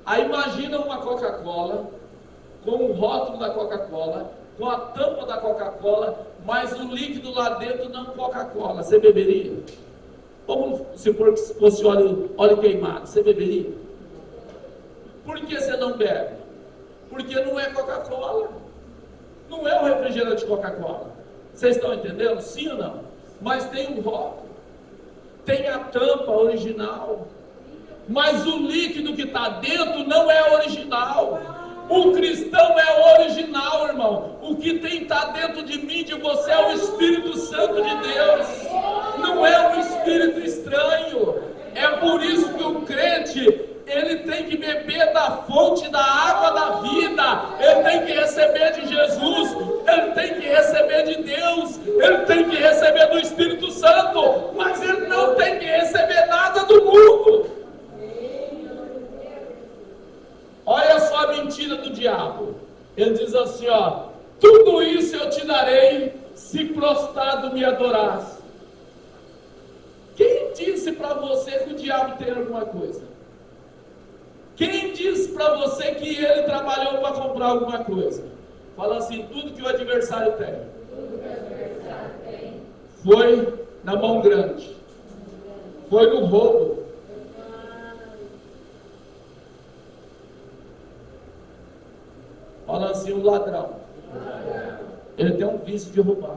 Aí imagina uma Coca-Cola com o rótulo da Coca-Cola, com a tampa da Coca-Cola, mas o líquido lá dentro não Coca-Cola. Você beberia? Como se fosse óleo queimado, você beberia? Por que você não bebe? Porque não é Coca-Cola. Não é o refrigerante Coca-Cola. Vocês estão entendendo? Sim ou não? Mas tem um rótulo. Tem a tampa original. Mas o líquido que está dentro não é original. O cristão é original, irmão. O que tem que estar dentro de mim, de você, é o Espírito Santo de Deus. Não é um espírito estranho. É por isso que o crente, ele tem que beber da fonte da água da vida. Ele tem que receber de Jesus. Ele tem que receber de Deus. Ele tem que receber do Espírito Santo. Mas ele não tem que receber nada do mundo. Olha só a mentira do diabo. Ele diz assim, ó: tudo isso eu te darei se prostrado me adorares. Quem disse para você que o diabo tem alguma coisa? Quem disse para você que ele trabalhou para comprar alguma coisa? Fala assim: tudo que o adversário tem foi na mão grande. Foi no roubo. Fala assim, o ladrão. Ele tem um vício de roubar.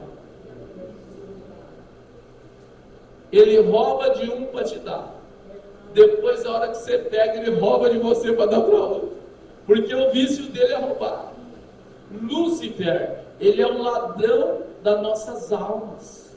Ele rouba de um para te dar. Depois, a hora que você pega, ele rouba de você para dar para outro. Porque o vício dele é roubar. Lúcifer, ele é um ladrão das nossas almas.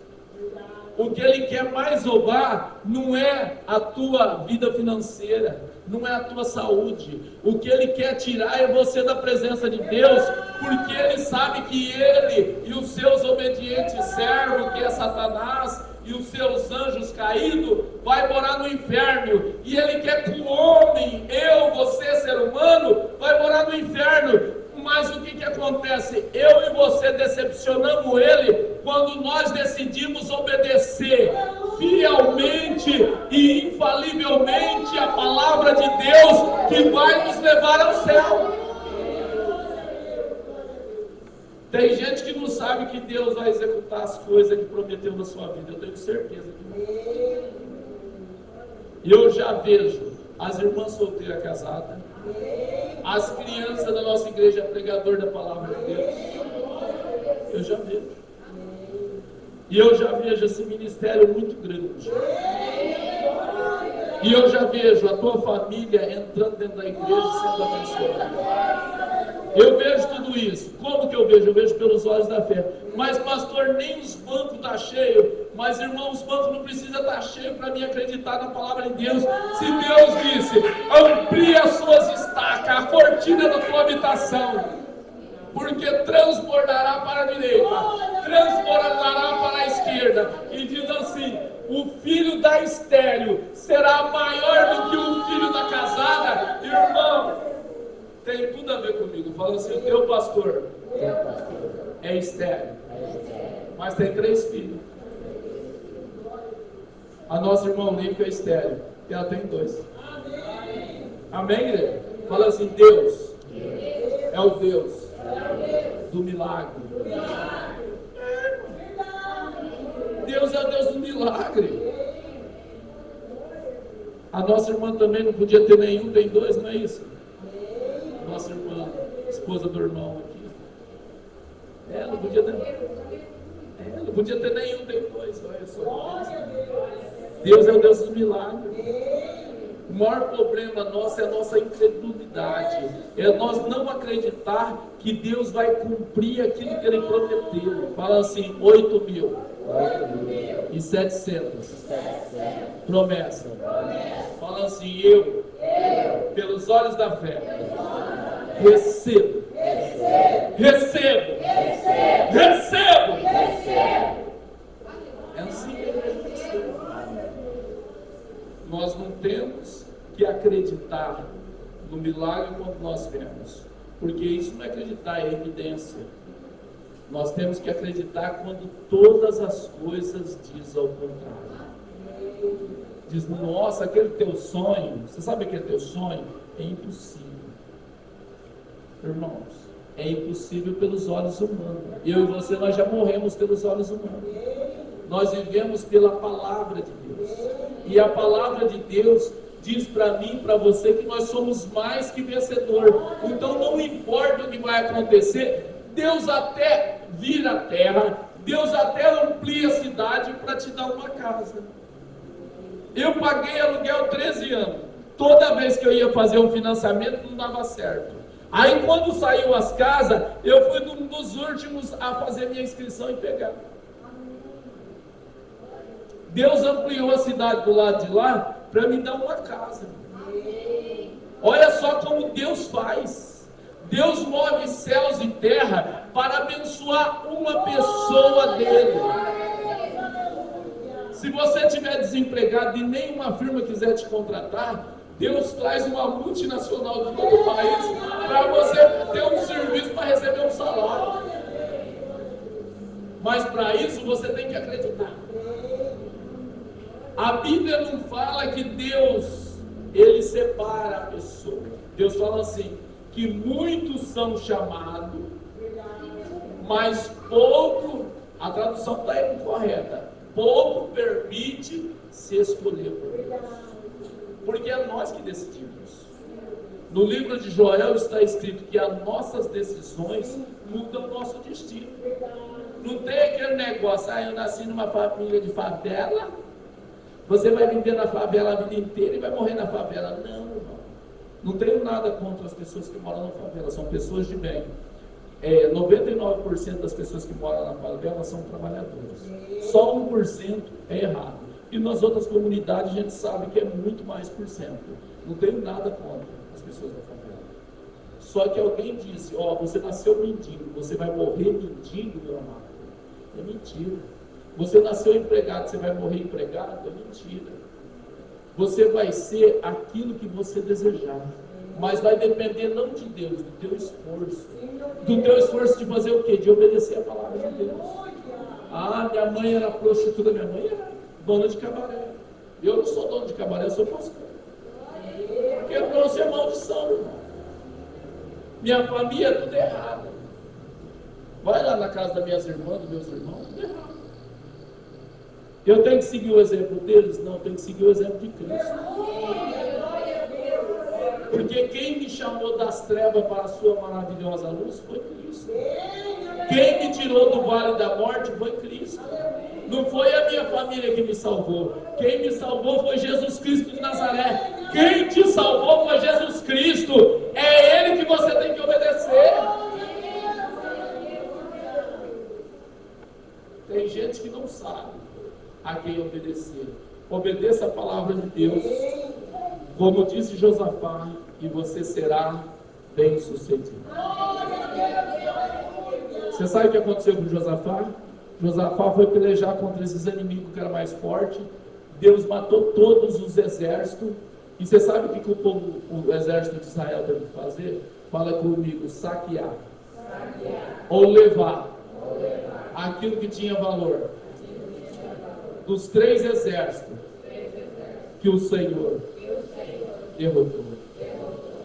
O que ele quer mais roubar não é a tua vida financeira, não é a tua saúde. O que ele quer tirar é você da presença de Deus, porque ele sabe que ele e os seus obedientes servos, que é Satanás, e os seus anjos caídos, vai morar no inferno. E ele quer que o homem, eu, você, ser humano, vai morar no inferno. Mas o que acontece? Eu e você decepcionamos ele quando nós decidimos obedecer fielmente e infalivelmente a palavra de Deus, que vai nos levar ao céu. Tem gente que não sabe que Deus vai executar as coisas que prometeu na sua vida. Eu tenho certeza que não. Eu já vejo as irmãs solteiras casadas, as crianças da nossa igreja pregador da palavra de Deus. Eu já vejo. E eu já vejo esse ministério muito grande. E eu já vejo a tua família entrando dentro da igreja e sendo abençoada. Eu vejo tudo isso. Como que eu vejo? Eu vejo pelos olhos da fé. Mas pastor, nem os bancos estão cheios. Mas irmão, os bancos não precisam estar cheios para mim acreditar na palavra de Deus. Se Deus disse, amplie as suas estacas, a cortina da tua habitação, porque transbordará para a direita, transbordará para a esquerda. E diz assim, o filho da estéril será maior do que o filho da casada. Irmão, tem tudo a ver comigo. Fala assim, o teu pastor é estéril, mas tem 3 filhos. A nossa irmã Olímpia é estéril, e ela tem 2. Amém, igreja? Fala assim, Deus é o Deus do milagre. Deus é o Deus do milagre. A nossa irmã também não podia ter nenhum, tem 2, não é isso? Nossa irmã, esposa do irmão aqui. Ela não podia ter nenhum, tem 2. Olha só. Deus é o Deus dos milagres. O maior problema nosso é a nossa incredulidade. É nós não acreditar que Deus vai cumprir aquilo que Ele prometeu. Fala assim, 8.700 promessa. Fala assim, eu, pelos olhos da fé, recebo. É assim que nós não temos que acreditar no milagre quando nós vemos, porque isso não é acreditar, é evidência. Nós temos que acreditar quando todas as coisas dizem ao contrário. Diz, nossa, aquele teu sonho, você sabe aquele teu sonho? É impossível. Irmãos, é impossível pelos olhos humanos. Eu e você, nós já morremos pelos olhos humanos. Nós vivemos pela palavra de Deus. E a palavra de Deus diz para mim e para você que nós somos mais que vencedor. Então não importa o que vai acontecer, Deus até vira a terra, Deus até amplia a cidade para te dar uma casa. Eu paguei aluguel 13 anos. Toda vez que eu ia fazer um financiamento não dava certo. Aí quando saiu as casas, eu fui um dos últimos a fazer minha inscrição e pegar. Deus ampliou a cidade do lado de lá para me dar uma casa. Olha só como Deus faz. Deus move céus e terra para abençoar uma pessoa dele. Se você estiver desempregado e nenhuma firma quiser te contratar, Deus traz uma multinacional de todo o país para você ter um serviço para receber um salário. Mas para isso você tem que acreditar. A Bíblia não fala que Deus, Ele separa a pessoa. Deus fala assim, que muitos são chamados, mas pouco, a tradução está incorreta, pouco permite se escolher por Deus. Porque é nós que decidimos. No livro de Joel está escrito que as nossas decisões mudam o nosso destino. Não tem aquele negócio, eu nasci numa família de favela, você vai viver na favela a vida inteira e vai morrer na favela. Não, irmão. Não tenho nada contra as pessoas que moram na favela, são pessoas de bem. 99% das pessoas que moram na favela são trabalhadores. Só 1% é errado. E nas outras comunidades a gente sabe que é muito mais por cento. Não tenho nada contra as pessoas da favela. Só que alguém disse, você nasceu mendigo, você vai morrer mendigo, meu amado. É mentira. Você nasceu empregado, você vai morrer empregado? É mentira. Você vai ser aquilo que você desejar. Mas vai depender não de Deus, do teu esforço. Do teu esforço de fazer o quê? De obedecer a palavra de Deus. Minha mãe era prostituta, minha mãe era dona de cabaré. Eu não sou dono de cabaré, eu sou pastor. Porque eu trouxe a maldição, irmão. Minha família é tudo errado. Vai lá na casa das minhas irmãs, dos meus irmãos, tudo errado. Eu tenho que seguir o exemplo deles? Não, eu tenho que seguir o exemplo de Cristo. Porque quem me chamou das trevas para a sua maravilhosa luz foi Cristo. Quem me tirou do vale da morte foi Cristo. Não foi a minha família que me salvou. Quem me salvou foi Jesus Cristo de Nazaré. Quem te salvou foi Jesus Cristo. É Ele que você tem que obedecer. Tem gente que não sabe a quem obedecer. Obedeça a palavra de Deus. Como disse Josafá, e você será bem sucedido. Você sabe o que aconteceu com Josafá? Josafá foi pelejar contra esses inimigos que era mais forte. Deus matou todos os exércitos. E você sabe o que o exército de Israel teve que fazer? Fala comigo, saquear. Ou levar aquilo que tinha valor. Dos 3 exércitos que o Senhor derrotou.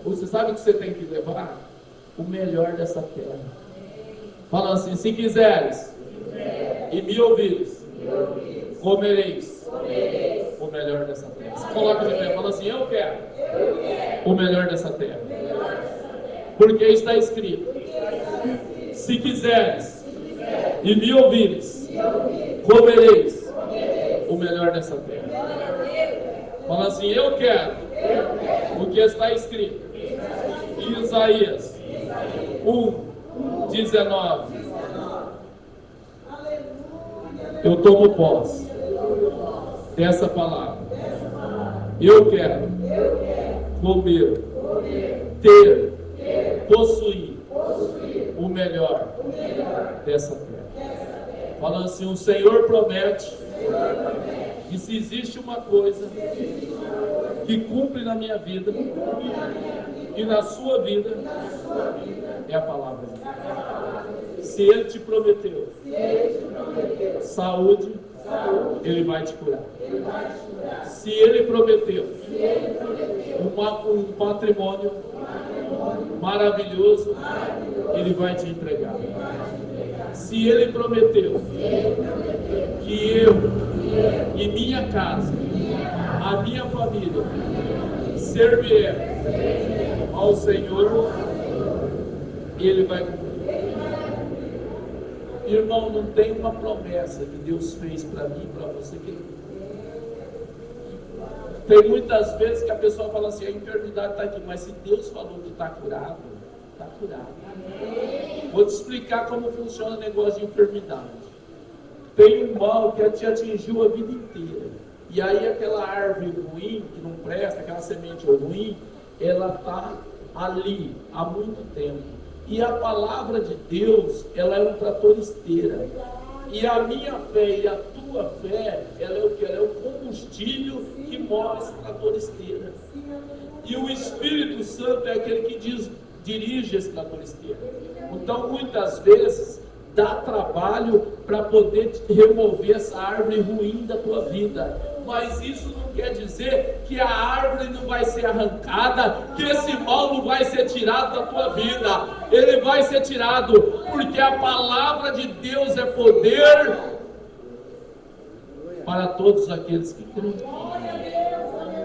Você sabe o que você tem que levar? O melhor dessa terra. Fala assim, se quiseres e me ouvires, comereis o melhor dessa terra. Você coloca de pé, fala assim, eu quero o melhor dessa terra. Porque está escrito, se quiseres e me ouvires, comereis o melhor dessa terra. Fala assim, eu quero o que está escrito em Isaías 1:19. Eu tomo posse dessa palavra. Eu quero comer, ter, possuir o melhor dessa terra. Falando assim, o Senhor promete que se existe uma coisa que cumpre na minha vida e na sua vida, é a palavra de Deus. Se Ele te prometeu saúde, Ele vai te curar. Se Ele prometeu um patrimônio maravilhoso, Ele vai te entregar. Se Ele prometeu que eu e minha casa, a minha família, serviremos ao Senhor, Ele vai cumprir. Irmão, não tem uma promessa que Deus fez para mim e para você que Ele tem muitas vezes que a pessoa fala assim, a enfermidade está aqui, mas se Deus falou que está curado, está curado. Vou te explicar como funciona o negócio de enfermidade. Tem um mal que te atingiu a vida inteira. E aí aquela árvore ruim, que não presta, aquela semente ruim, ela está ali há muito tempo. E a palavra de Deus, ela é um trator esteira. E a minha fé e a tua fé, ela é o que? Ela é o combustível que move esse trator esteira. E o Espírito Santo é aquele que dirige esse trator esteira. Então, muitas vezes, dá trabalho para poder remover essa árvore ruim da tua vida. Mas isso não quer dizer que a árvore não vai ser arrancada, que esse mal não vai ser tirado da tua vida. Ele vai ser tirado, porque a palavra de Deus é poder para todos aqueles que creem.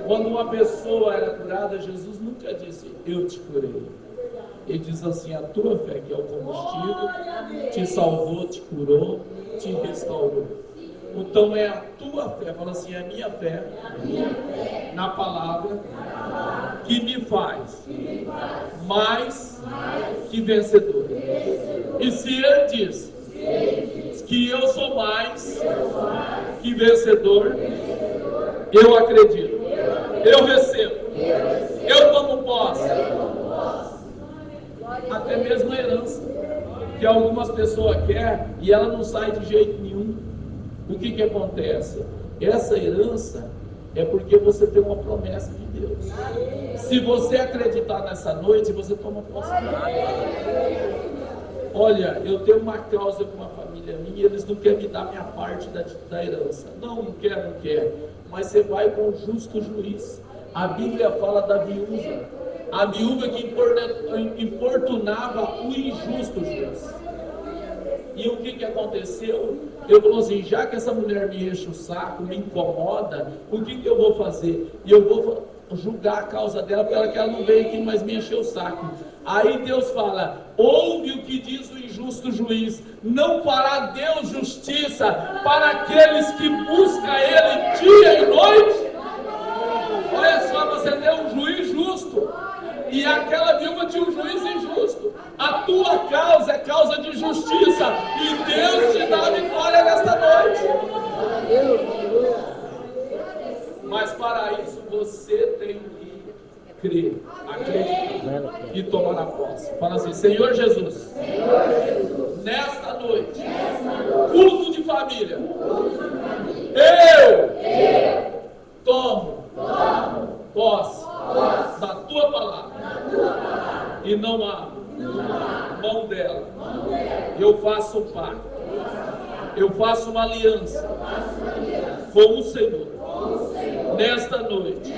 Quando uma pessoa era curada, Jesus nunca disse, eu te curei. Ele diz assim, a tua fé, que é o combustível, te salvou, te curou, te restaurou. Então é a tua fé, fala assim, é a minha fé na palavra que me faz mais que vencedor. E se ele diz que eu sou mais que vencedor, eu acredito, eu recebo, eu tomo posse. Até mesmo a herança, que algumas pessoas querem e ela não sai de jeito nenhum. O que acontece? Essa herança é porque você tem uma promessa de Deus. Se você acreditar nessa noite, você toma posse dela. Olha, eu tenho uma causa com uma família minha, eles não querem me dar minha parte da herança. Não quer. Mas você vai com o justo juiz. A Bíblia fala da viúva. A viúva que importunava o injusto juiz. E o que aconteceu? Eu falou assim, já que essa mulher me enche o saco, me incomoda, o que eu vou fazer? E eu vou julgar a causa dela, para que ela não venha aqui mais me encher o saco. Aí Deus fala, ouve o que diz o injusto juiz, não fará Deus justiça para aqueles que buscam Ele dia e noite? Olha só, você tem um juiz justo, e aquela viúva tinha um juiz injusto. A tua causa é causa de justiça, e Deus te dá a vitória nesta noite. Mas para isso você tem que crer, acreditar e tomar a posse. Fala assim, Senhor Jesus, nesta noite, culto de família, eu tomo posse da tua palavra e não abro mão dela. Eu faço um pacto, eu faço uma aliança com o Senhor nesta noite,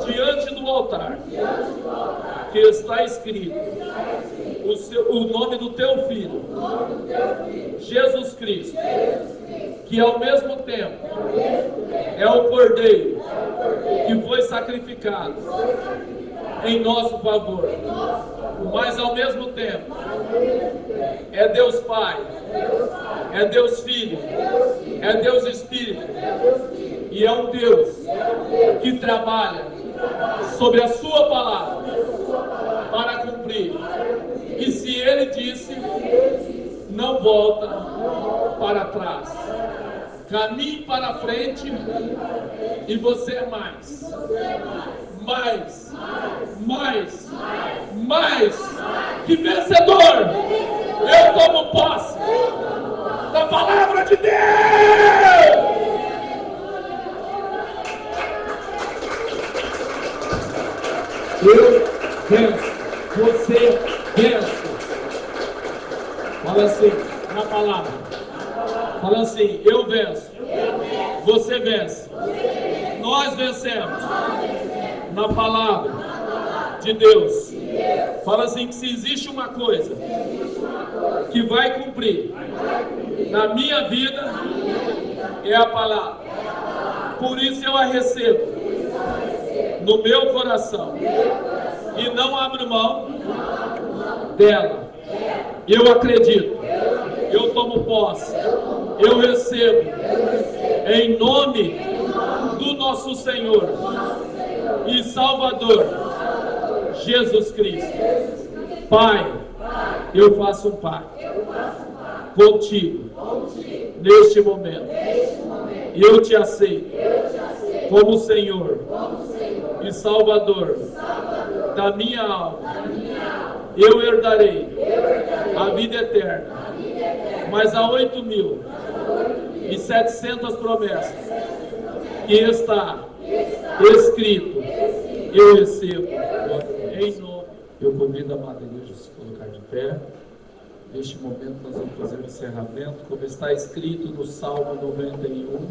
diante do altar que está escrito o nome do teu filho, Jesus Cristo, que ao mesmo tempo é o Cordeiro que foi sacrificado em nosso favor, mas ao mesmo tempo é Deus Pai, é Deus Filho, é Deus Espírito, e é um Deus que trabalha sobre a sua palavra para cumprir. E se Ele disse, não volta para trás, caminhe para frente, e você é mais que vencedor. Eu tomo posse da palavra de Deus. Eu venço, você vence. Fala assim, na palavra. Fala assim, eu venço, você vence. Nós vencemos na palavra de Deus. Fala assim, que se existe uma coisa que vai cumprir na minha vida, é a palavra. Por isso eu a recebo no meu coração e não abro mão dela. Eu acredito, eu tomo posse, eu recebo em nome do nosso Senhor e Salvador Jesus Cristo. Pai, eu faço um pacto contigo neste momento. Eu te aceito como Senhor e Salvador da minha alma. Eu herdarei a vida eterna, mas há 8.700 promessas que está escrito, eu recebo em nome. Eu convido a amada igreja a se colocar de pé. Neste momento nós vamos fazer o encerramento, como está escrito no Salmo 91,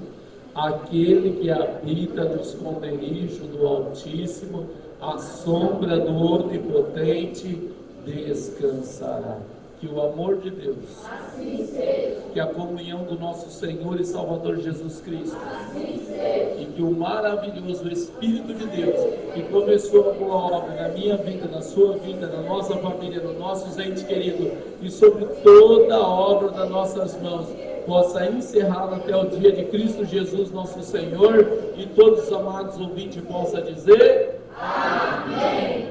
aquele que habita no esconderijo do Altíssimo, à sombra do Onipotente descansará. Que o amor de Deus, que a comunhão do nosso Senhor e Salvador Jesus Cristo, e que o maravilhoso Espírito de Deus, que começou a boa obra na minha vida, na sua vida, na nossa família, nos nossos entes queridos, e sobre toda a obra das nossas mãos, possa encerrá-la até o dia de Cristo Jesus, nosso Senhor, e todos os amados ouvintes possam dizer: Amém.